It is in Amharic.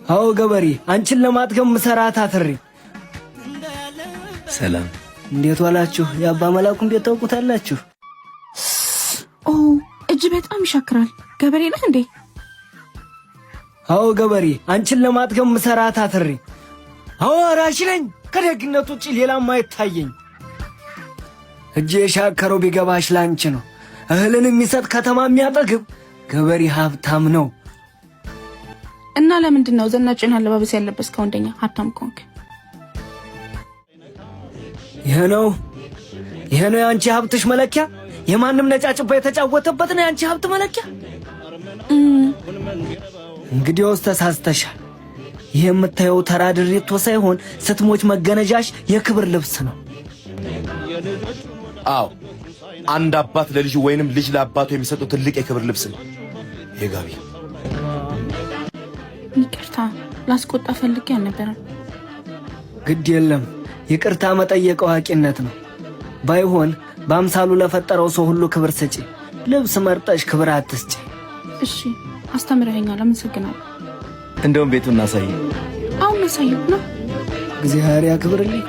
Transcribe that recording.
አዎ ገበሬ አንቺን ለማጥገም መሰራት አትሪ። ሰላም እንዴት ዋላችሁ? የአባ መላኩን ቤት ታውቁታላችሁ? ኦ እጅ በጣም ይሻክራል። ገበሬ ነህ እንዴ? አዎ ገበሬ አንቺን ለማጥገም መሰራት አትሪ። አዎ አራሽ ነኝ። ከደግነቱ ውጪ ሌላም አይታየኝ። እጄ የሻከረው ቢገባሽ ላንቺ ነው። እህልን የሚሰጥ ከተማ የሚያጠግብ ገበሬ ሀብታም ነው። እና ለምንድን ነው ዘናጭን አለባበስ ያለበስከው? እንደኛ ሀብታም ኮንክ? ይሄ ነው የአንቺ ሀብትሽ መለኪያ? የማንም ነጫጭባ የተጫወተበት ነው የአንቺ ሀብት መለኪያ? እንግዲያውስ ተሳስተሻል። ይሄ የምታየው ተራ ድሪቶ ሳይሆን ስትሞች መገነጃሽ የክብር ልብስ ነው። አዎ አንድ አባት ለልጁ ወይንም ልጅ ለአባቱ የሚሰጠው ትልቅ የክብር ልብስ ነው ይሄ ጋቢ። ይቅርታ ላስቆጣ ፈልጌ አልነበረም። ግድ የለም ይቅርታ መጠየቅ አዋቂነት ነው። ባይሆን በአምሳሉ ለፈጠረው ሰው ሁሉ ክብር ስጪ። ልብስ መርጠሽ ክብር አትስጪ። እሺ አስተምረኸኛል፣ አመሰግናለሁ። እንደውም ቤቱን እናሳይ። አሁን እናሳየው ነው። እግዚአብሔር ያክብርልኝ።